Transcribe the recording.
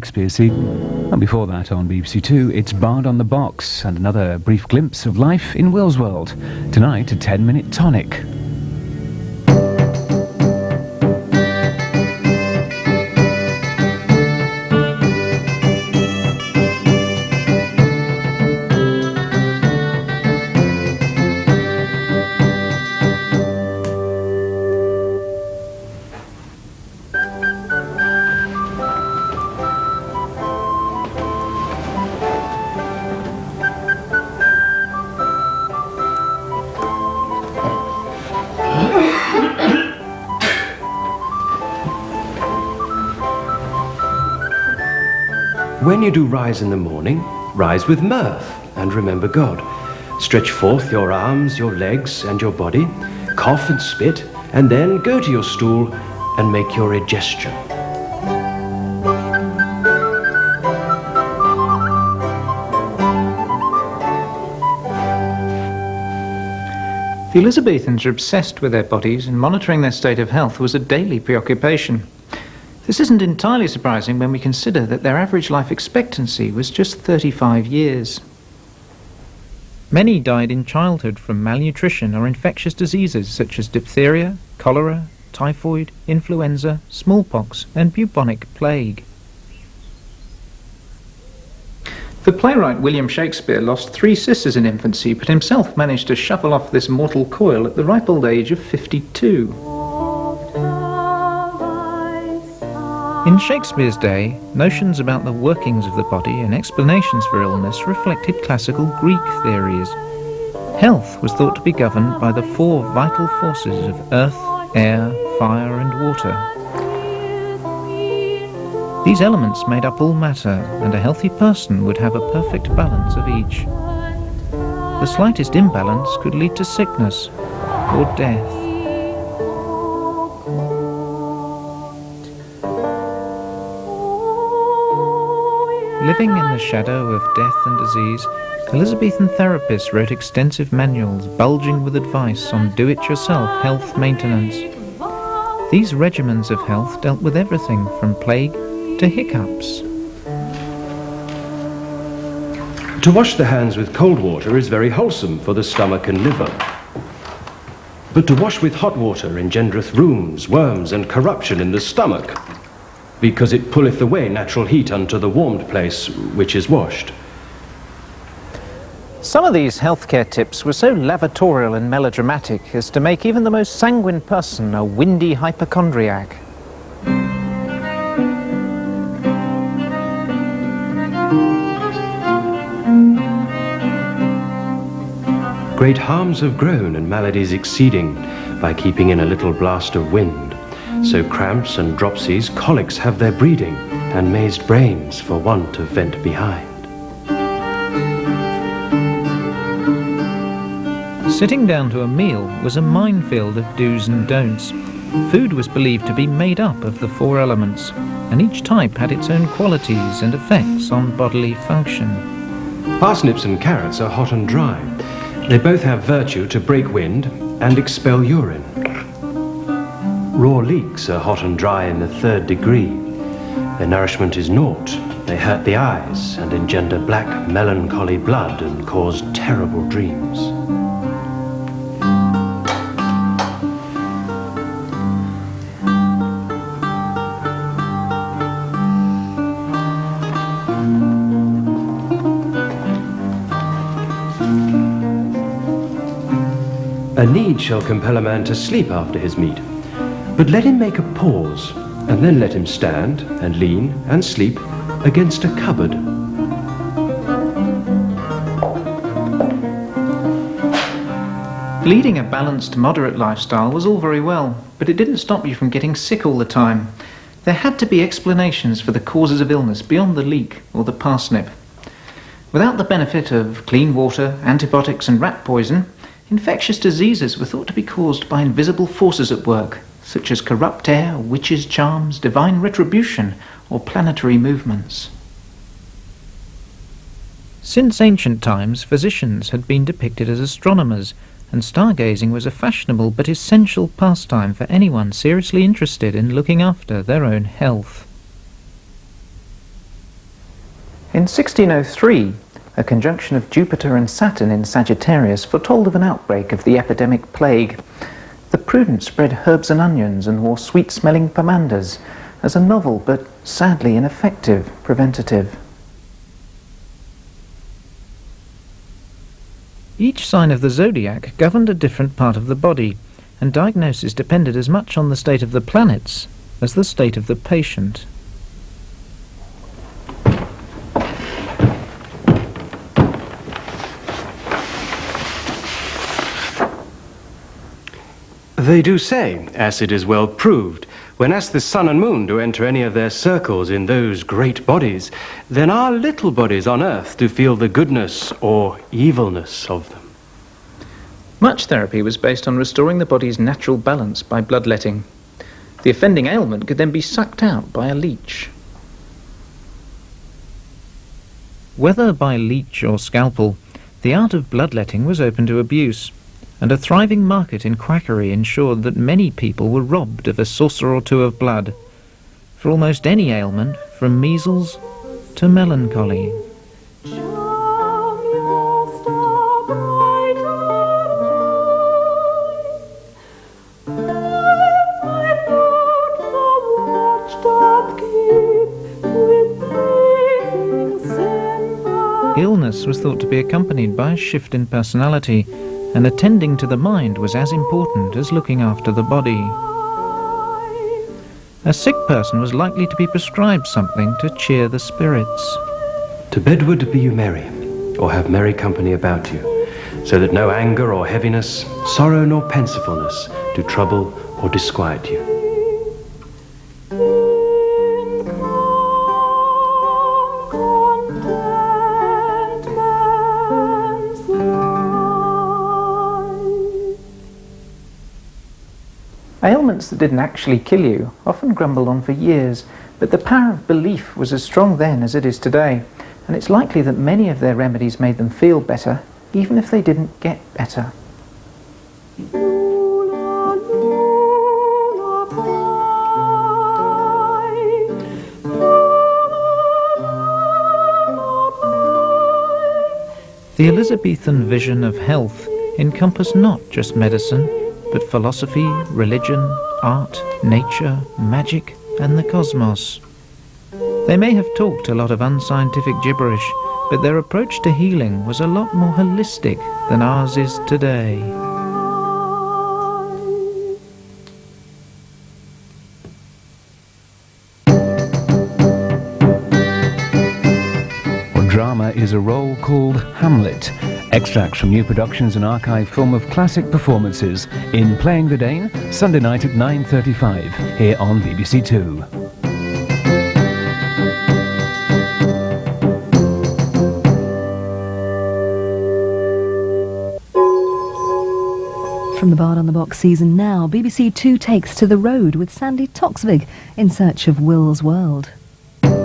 Shakespeare scene. And before that on BBC Two, it's Bard on the Box and another brief glimpse of life in Will's world. Tonight, a 10-minute tonic. When you do rise in the morning, rise with mirth and remember God. Stretch forth your arms, your legs and your body, cough and spit, and then go to your stool and make your digestion. The Elizabethans were obsessed with their bodies, and monitoring their state of health was a daily preoccupation. This isn't entirely surprising when we consider that their average life expectancy was just 35 years. Many died in childhood from malnutrition or infectious diseases such as diphtheria, cholera, typhoid, influenza, smallpox, and bubonic plague. The playwright William Shakespeare lost 3 sisters in infancy, but himself managed to shuffle off this mortal coil at the ripe old age of 52. In Shakespeare's day, notions about the workings of the body and explanations for illness reflected classical Greek theories. Health was thought to be governed by the 4 vital forces of earth, air, fire and water. These elements made up all matter, and a healthy person would have a perfect balance of each. The slightest imbalance could lead to sickness or death. Living in the shadow of death and disease, Elizabethan therapists wrote extensive manuals bulging with advice on do-it-yourself health maintenance. These regimens of health dealt with everything from plague to hiccups. To wash the hands with cold water is very wholesome for the stomach and liver. But to wash with hot water engendereth rheums, worms, and corruption in the stomach, because it pulleth away natural heat unto the warmed place which is washed. Some of these healthcare tips were so lavatorial and melodramatic as to make even the most sanguine person a windy hypochondriac. Great harms have grown and maladies exceeding by keeping in a little blast of wind. So cramps and dropsies, colics have their breeding, and mazed brains for want of vent behind. Sitting down to a meal was a minefield of do's and don'ts. Food was believed to be made up of the 4 elements, and each type had its own qualities and effects on bodily function. Parsnips and carrots are hot and dry. They both have virtue to break wind and expel urine. Raw leeks are hot and dry in the 3rd degree. Their nourishment is naught. They hurt the eyes and engender black, melancholy blood and cause terrible dreams. A need shall compel a man to sleep after his meat. But let him make a pause, and then let him stand and lean and sleep against a cupboard. Leading a balanced, moderate lifestyle was all very well, but it didn't stop you from getting sick all the time. There had to be explanations for the causes of illness beyond the leek or the parsnip. Without the benefit of clean water, antibiotics and rat poison, infectious diseases were thought to be caused by invisible forces at work, such as corrupt air, witches' charms, divine retribution, or planetary movements. Since ancient times, physicians had been depicted as astronomers, and stargazing was a fashionable but essential pastime for anyone seriously interested in looking after their own health. In 1603, a conjunction of Jupiter and Saturn in Sagittarius foretold of an outbreak of the epidemic plague. The prudent spread herbs and onions and wore sweet-smelling pomanders as a novel but sadly ineffective preventative. Each sign of the zodiac governed a different part of the body, and diagnosis depended as much on the state of the planets as the state of the patient. They do say, as it is well proved, when asked the sun and moon to enter any of their circles in those great bodies, then our little bodies on earth do feel the goodness or evilness of them. Much therapy was based on restoring the body's natural balance by bloodletting. The offending ailment could then be sucked out by a leech. Whether by leech or scalpel, the art of bloodletting was open to abuse, and a thriving market in quackery ensured that many people were robbed of a saucer or two of blood, for almost any ailment, from measles to melancholy. Illness was thought to be accompanied by a shift in personality, and attending to the mind was as important as looking after the body. A sick person was likely to be prescribed something to cheer the spirits. To bedward be you merry, or have merry company about you, so that no anger or heaviness, sorrow nor pensivefulness do trouble or disquiet you. Ailments that didn't actually kill you often grumbled on for years, but the power of belief was as strong then as it is today, and it's likely that many of their remedies made them feel better, even if they didn't get better. The Elizabethan vision of health encompassed not just medicine, but philosophy, religion, art, nature, magic, and the cosmos. They may have talked a lot of unscientific gibberish, but their approach to healing was a lot more holistic than ours is today. Drama is a role called Hamlet. Extracts from new productions and archive film of classic performances in Playing the Dane, Sunday night at 9:35, here on BBC Two. From the Bard on the Box season now, BBC Two takes to the road with Sandy Toksvig in search of Will's World.